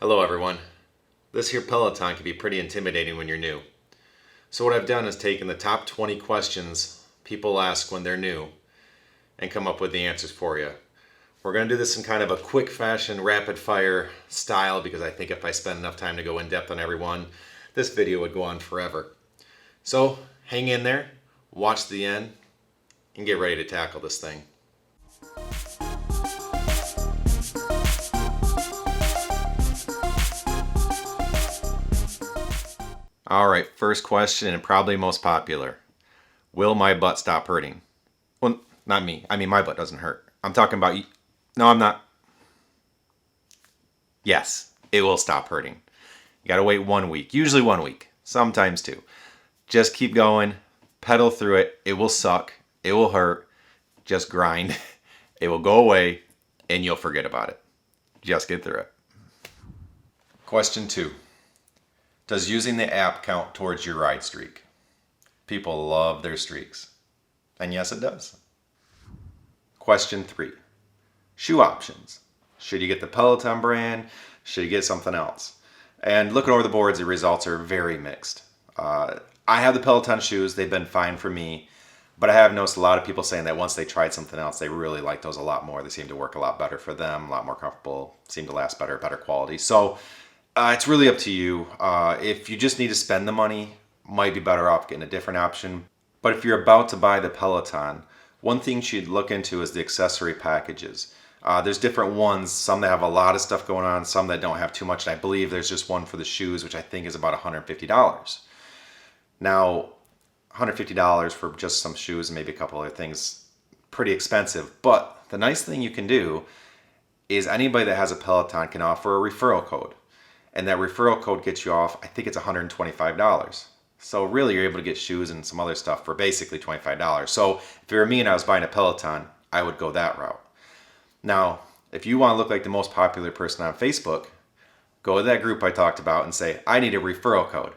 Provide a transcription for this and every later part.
Hello everyone. This here Peloton can be pretty intimidating when you're new. So what I've done is taken the top 20 questions people ask when they're new and come up with the answers for you. We're going to do this in kind of a quick fashion, rapid fire style because I think if I spend enough time to go in depth on everyone, this video would go on forever. So hang in there, watch the end, and get ready to tackle this thing. All right, first question and probably most popular. Will my butt stop hurting? Well, not me. I mean, my butt doesn't hurt. I'm talking about you. No, I'm not. Yes, it will stop hurting. You gotta wait 1 week, usually 1 week, sometimes two. Just keep going, pedal through it. It will suck. It will hurt. Just grind. It will go away and you'll forget about it. Just get through it. Question 2. Does using the app count towards your ride streak? People love their streaks. And yes, it does. Question 3. Shoe options. Should you get the Peloton brand? Should you get something else? And looking over the boards, the results are very mixed. I have the Peloton shoes. They've been fine for me. But I have noticed a lot of people saying that once they tried something else, they really like those a lot more. They seem to work a lot better for them, a lot more comfortable, seem to last better quality. So it's really up to you. If you just need to spend the money, might be better off getting a different option. But if you're about to buy the Peloton, one thing you should look into is the accessory packages. There's different ones, some that have a lot of stuff going on, some that don't have too much. And I believe there's just one for the shoes, which I think is about $150. Now, $150 for just some shoes and maybe a couple other things, pretty expensive. But the nice thing you can do is anybody that has a Peloton can offer a referral code. And that referral code gets you off, I think it's $125. So really you're able to get shoes and some other stuff for basically $25. So if it were me and I was buying a Peloton, I would go that route. Now, if you want to look like the most popular person on Facebook, go to that group I talked about and say, I need a referral code.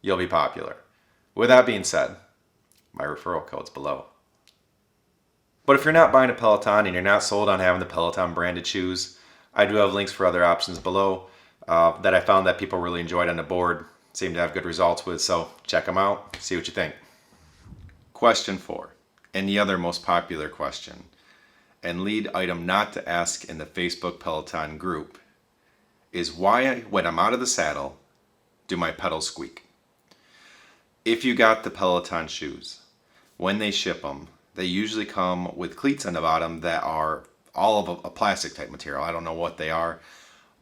You'll be popular. With that being said, my referral code's below. But if you're not buying a Peloton and you're not sold on having the Peloton branded shoes, I do have links for other options below that I found that people really enjoyed on the board, seem to have good results with, so check them out, see what you think. Question 4, and the other most popular question, and lead item not to ask in the Facebook Peloton group, is why, when I'm out of the saddle, do my pedals squeak? If you got the Peloton shoes, when they ship them, they usually come with cleats on the bottom that are all of a plastic type material. I don't know what they are.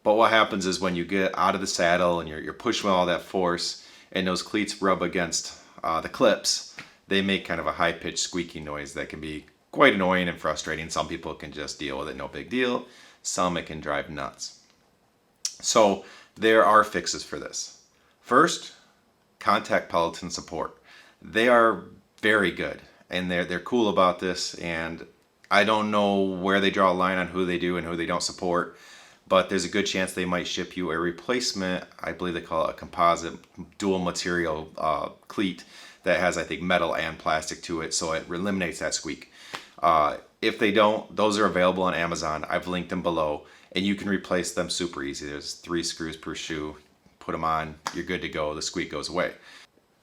But what happens is when you get out of the saddle and you're pushing with all that force and those cleats rub against the clips, they make kind of a high-pitched squeaking noise that can be quite annoying and frustrating. Some people can just deal with it, no big deal. Some it can drive nuts. So there are fixes for this. First, contact Peloton support. They are very good and they're cool about this, and I don't know where they draw a line on who they do and who they don't support, but there's a good chance they might ship you a replacement, I believe they call it a composite dual material cleat that has, I think, metal and plastic to it, so it eliminates that squeak. If they don't, those are available on Amazon. I've linked them below, and you can replace them super easy. There's 3 screws per shoe. Put them on, you're good to go. The squeak goes away.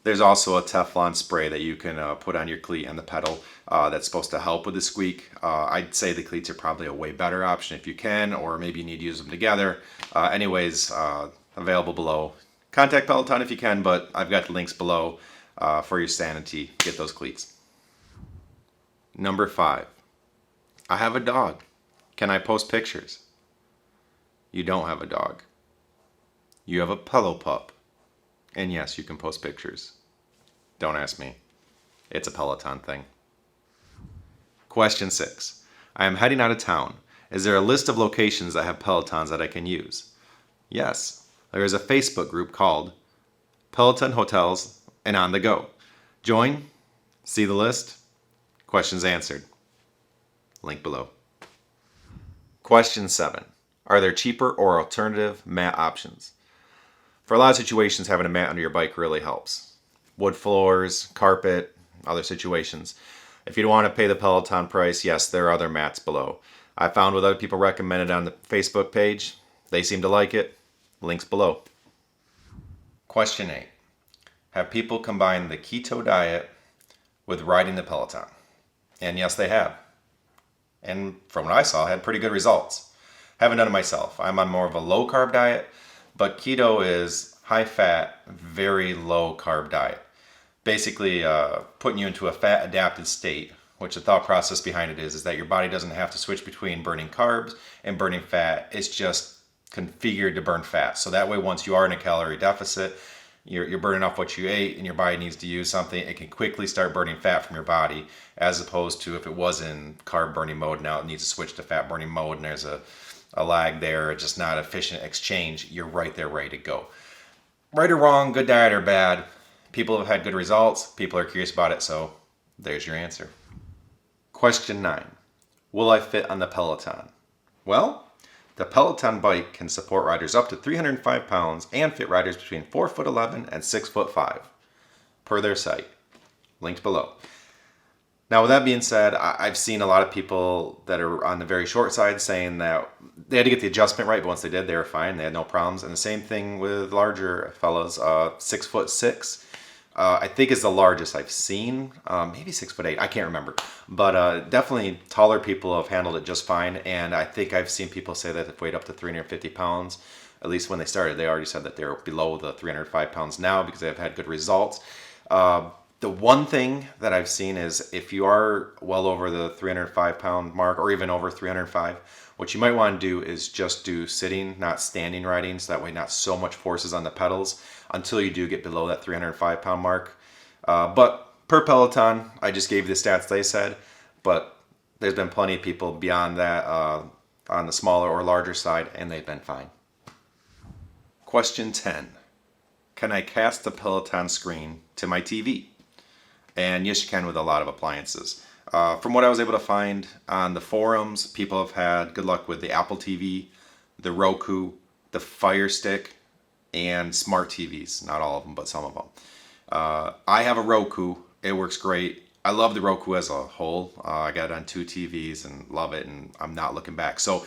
There's also a Teflon spray that you can put on your cleat and the pedal that's supposed to help with the squeak. I'd say the cleats are probably a way better option if you can, or maybe you need to use them together. Anyways, available below. Contact Peloton if you can, but I've got the links below for your sanity. Get those cleats. Number 5. I have a dog. Can I post pictures? You don't have a dog. You have a pillow pup. And yes, you can post pictures. Don't ask me. It's a Peloton thing. Question 6. I am heading out of town. Is there a list of locations that have Pelotons that I can use? Yes. There is a Facebook group called Peloton Hotels and On the Go. Join. See the list. Questions answered. Link below. Question 7. Are there cheaper or alternative mat options? For a lot of situations, having a mat under your bike really helps. Wood floors, carpet, other situations. If you don't want to pay the Peloton price, yes, there are other mats below. I found what other people recommended on the Facebook page. They seem to like it. Links below. Question 8. Have people combined the keto diet with riding the Peloton? And yes, they have. And from what I saw, had pretty good results. Haven't done it myself. I'm on more of a low carb diet, but keto is high fat, very low carb diet. Basically putting you into a fat adapted state, which the thought process behind it is that your body doesn't have to switch between burning carbs and burning fat. It's just configured to burn fat. So that way, once you are in a calorie deficit, you're burning off what you ate and your body needs to use something, it can quickly start burning fat from your body, as opposed to if it was in carb burning mode, now it needs to switch to fat burning mode and there's a lag there, just not efficient exchange. You're right there ready to go. Right or wrong, good diet or bad, people have had good results, people are curious about it, so there's your answer. Question 9. Will I fit on the Peloton? Well, the Peloton Bike can support riders up to 305 pounds and fit riders between 4'11" and 6'5", per their site. Linked below. Now, with that being said, I've seen a lot of people that are on the very short side saying that they had to get the adjustment right, but once they did, they were fine. They had no problems. And the same thing with larger fellas, 6'6". I think is the largest I've seen, maybe 6'8". I can't remember, but definitely taller people have handled it just fine. And I think I've seen people say that they've weighed up to 350 pounds. At least when they started, they already said that they're below the 305 pounds now because they've had good results. The one thing that I've seen is if you are well over the 305 pound mark or even over 305, what you might want to do is just do sitting, not standing riding, so that way not so much force is on the pedals until you do get below that 305 pound mark. But per Peloton, I just gave you the stats they said, but there's been plenty of people beyond that on the smaller or larger side, and they've been fine. Question 10. Can I cast the Peloton screen to my TV? And yes, you can with a lot of appliances. From what I was able to find on the forums, people have had good luck with the Apple TV, the Roku, the Fire Stick, and smart TVs. Not all of them, but some of them. I have a Roku. It works great. I love the Roku as a whole. I got it on 2 TVs and love it, and I'm not looking back. So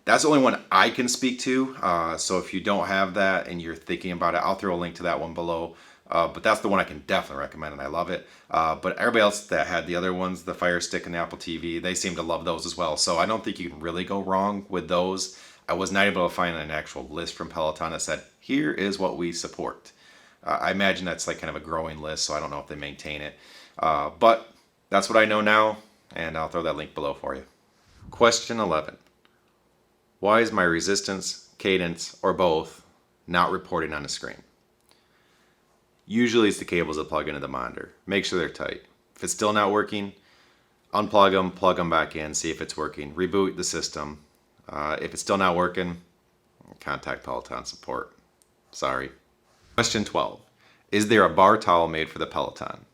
that's the only one I can speak to. So if you don't have that and you're thinking about it, I'll throw a link to that one below. But that's the one I can definitely recommend, and I love it. But everybody else that had the other ones, the Fire Stick and the Apple TV, they seem to love those as well. So I don't think you can really go wrong with those. I was not able to find an actual list from Peloton that said, here is what we support. I imagine that's like kind of a growing list, so I don't know if they maintain it. But that's what I know now, and I'll throw that link below for you. Question 11. Why is my resistance, cadence, or both not reporting on the screen? Usually it's the cables that plug into the monitor. Make sure they're tight. If it's still not working, unplug them, plug them back in, see if it's working. Reboot the system. If it's still not working, contact Peloton support. Sorry. Question 12. Is there a bar towel made for the Peloton?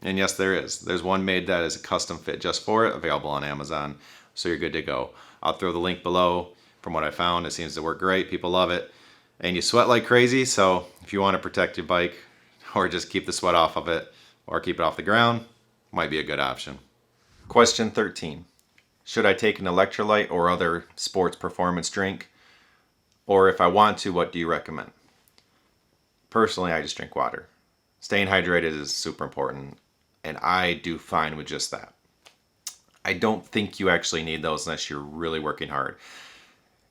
And yes, there is. There's one made that is a custom fit just for it, available on Amazon, so you're good to go. I'll throw the link below. From what I found, it seems to work great. People love it. And you sweat like crazy, so if you want to protect your bike or just keep the sweat off of it or keep it off the ground, might be a good option. Question 13. Should I take an electrolyte or other sports performance drink? Or if I want to, what do you recommend? Personally, I just drink water. Staying hydrated is super important, and I do fine with just that. I don't think you actually need those unless you're really working hard.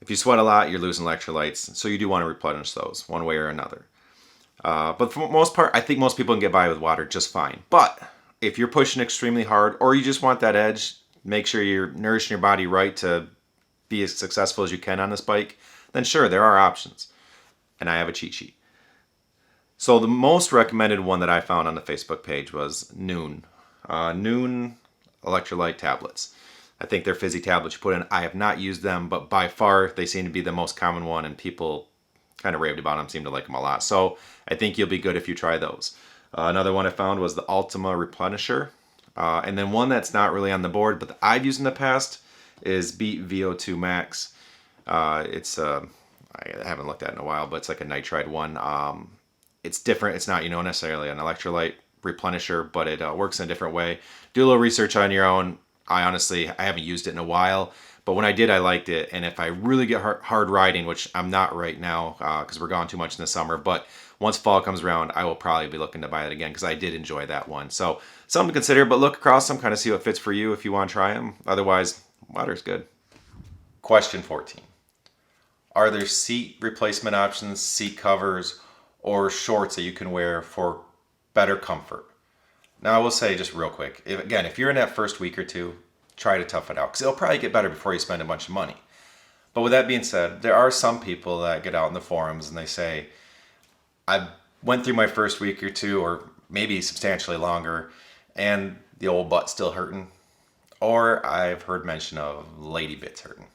If you sweat a lot, you're losing electrolytes, so you do want to replenish those one way or another. But for the most part, I think most people can get by with water just fine. But if you're pushing extremely hard, or you just want that edge, make sure you're nourishing your body right to be as successful as you can on this bike, then sure, there are options. And I have a cheat sheet. So the most recommended one that I found on the Facebook page was Noon. Noon electrolyte tablets. I think they're fizzy tablets you put in. I have not used them, but by far they seem to be the most common one, and people kind of raved about them, seem to like them a lot. So I think you'll be good if you try those. Another one I found was the Ultima Replenisher. And then one that's not really on the board, but that I've used in the past is Beat VO2 Max. I haven't looked at it in a while, but it's like a nitride one. It's different. It's not, necessarily an electrolyte replenisher, but it works in a different way. Do a little research on your own. I haven't used it in a while, But when I did, I liked it. And if I really get hard riding, which I'm not right now because we're gone too much in the summer, but once fall comes around, I will probably be looking to buy it again because I did enjoy that one. So something to consider, but look across them, kind of see what fits for you if you want to try them. Otherwise, water's good. Question 14. Are there seat replacement options, seat covers, or shorts that you can wear for better comfort? Now, I will say just real quick, if you're in that first week or two, try to tough it out because it'll probably get better before you spend a bunch of money. But with that being said, there are some people that get out in the forums and they say, I went through my first week or two, or maybe substantially longer, and the old butt's still hurting. Or I've heard mention of lady bits hurting.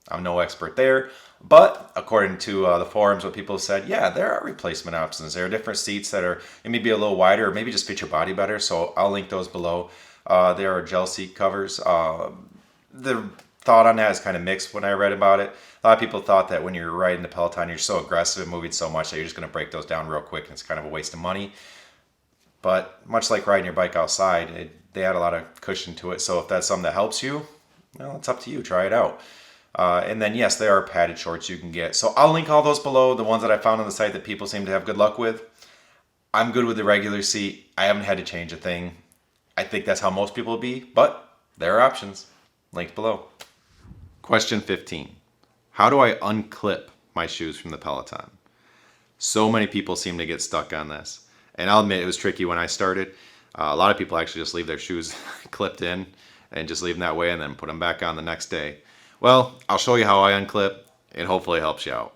I'm no expert there, but according to the forums, what people have said, yeah, there are replacement options. There are different seats that are maybe a little wider, or maybe just fit your body better. So I'll link those below. There are gel seat covers. The thought on that is kind of mixed when I read about it. A lot of people thought that when you're riding the Peloton, you're so aggressive and moving so much that you're just going to break those down real quick, and it's kind of a waste of money. But much like riding your bike outside, they add a lot of cushion to it. So if that's something that helps you, well, it's up to you. Try it out. And then, yes, there are padded shorts you can get. So I'll link all those below, the ones that I found on the site that people seem to have good luck with. I'm good with the regular seat. I haven't had to change a thing. I think that's how most people will be, but there are options. Linked below. Question 15. How do I unclip my shoes from the Peloton? So many people seem to get stuck on this. And I'll admit it was tricky when I started. A lot of people actually just leave their shoes clipped in and just leave them that way and then put them back on the next day. Well, I'll show you how I unclip. It hopefully helps you out.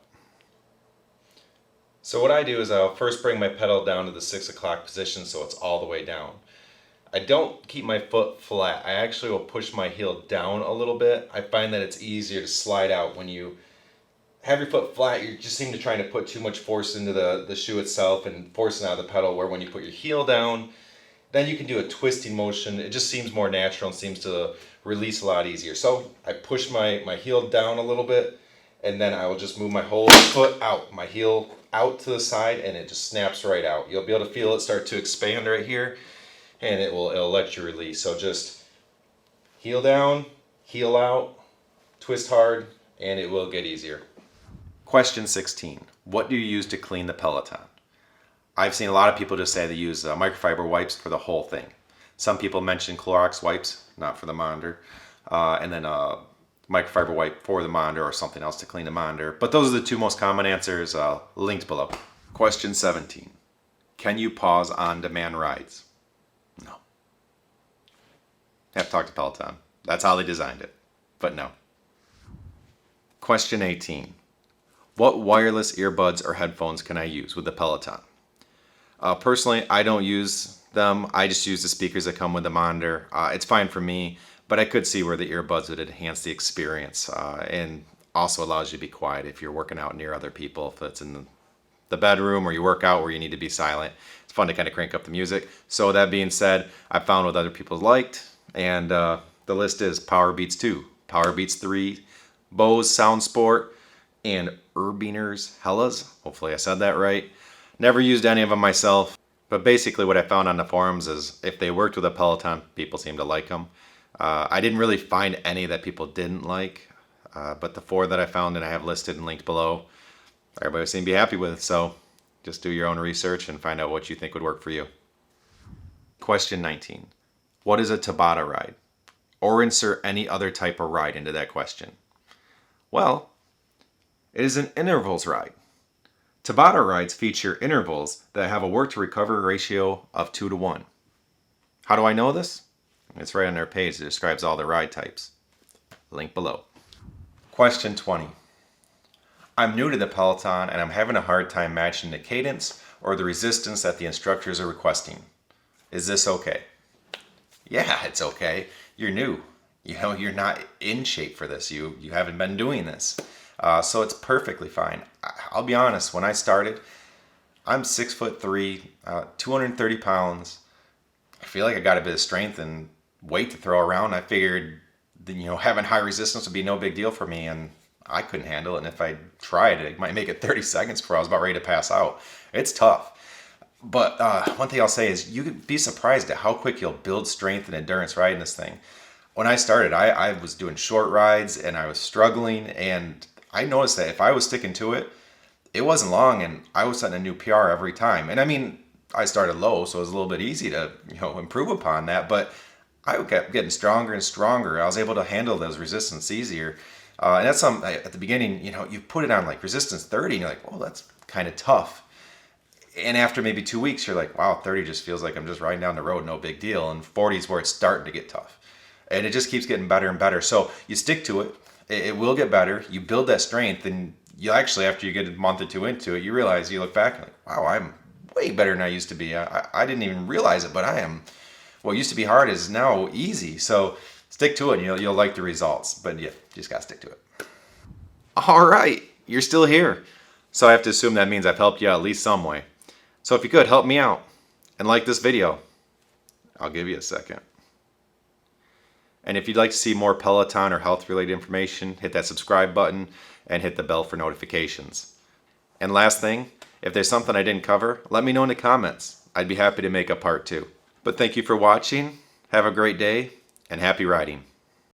So what I do is I'll first bring my pedal down to the 6 o'clock position so it's all the way down. I don't keep my foot flat. I actually will push my heel down a little bit. I find that it's easier to slide out when you have your foot flat. You just seem to try to put too much force into the shoe itself and forcing out of the pedal, where when you put your heel down, then you can do a twisting motion. It just seems more natural and seems to release a lot easier. So I push my heel down a little bit, and then I will just move my whole foot out, my heel out to the side, and it just snaps right out. You'll be able to feel it start to expand right here, and it'll let you release. So just heel down, heel out, twist hard, and it will get easier. Question 16. What do you use to clean the Peloton? I've seen a lot of people just say they use microfiber wipes for the whole thing. Some people mention Clorox wipes, not for the monitor, and then microfiber wipe for the monitor or something else to clean the monitor. But those are the two most common answers, linked below. Question 17. Can you pause on-demand rides? No. Have to talk to Peloton. That's how they designed it. But no. Question 18. What wireless earbuds or headphones can I use with the Peloton? Personally, I don't use them. I just use the speakers that come with the monitor. It's fine for me, but I could see where the earbuds would enhance the experience and also allows you to be quiet if you're working out near other people. If it's in the bedroom or you work out where you need to be silent, it's fun to kind of crank up the music. So that being said, I found what other people liked, and the list is Powerbeats 2, Powerbeats 3, Bose Sound Sport, and Urbiner's Hellas. Hopefully I said that right. Never used any of them myself, but basically what I found on the forums is if they worked with a Peloton, people seem to like them. I didn't really find any that people didn't like, but the 4 that I found and I have listed and linked below, everybody seemed to be happy with. So just do your own research and find out what you think would work for you. Question 19. What is a Tabata ride? Or insert any other type of ride into that question. Well, it is an intervals ride. Tabata rides feature intervals that have a work to recovery ratio of 2-to-1. How do I know this? It's right on their page that describes all the ride types. Link below. Question 20. I'm new to the Peloton and I'm having a hard time matching the cadence or the resistance that the instructors are requesting. Is this okay? Yeah, it's okay. You're new. You're not in shape for this. You haven't been doing this. So it's perfectly fine. I'll be honest, when I started, I'm 6'3", 230 pounds. I feel like I got a bit of strength and weight to throw around. I figured, having high resistance would be no big deal for me, and I couldn't handle it. And if I tried it, might make it 30 seconds before I was about ready to pass out. It's tough. But one thing I'll say is you could be surprised at how quick you'll build strength and endurance riding this thing. When I started, I was doing short rides and I was struggling, and I noticed that if I was sticking to it, it wasn't long and I was setting a new PR every time. And I mean, I started low, so it was a little bit easy to, improve upon that, but I kept getting stronger and stronger. I was able to handle those resistance easier. And that's something at the beginning, you put it on like resistance 30 and you're like, well, that's kind of tough. And after maybe 2 weeks, you're like, wow, 30 just feels like I'm just riding down the road, no big deal. And 40 is where it's starting to get tough. And it just keeps getting better and better. So you stick to it. It will get better. You build that strength, and you actually, after you get a month or two into it, you realize, you look back and like, wow, I'm way better than I used to be. I didn't even realize it, but I am. What used to be hard is now easy. So stick to it, and you'll like the results. But yeah, you just got to stick to it. All right, you're still here. So I have to assume that means I've helped you out at least some way. So if you could, help me out and like this video. I'll give you a second. And if you'd like to see more Peloton or health-related information, hit that subscribe button and hit the bell for notifications. And last thing, if there's something I didn't cover, let me know in the comments. I'd be happy to make a part 2. But thank you for watching. Have a great day and happy riding.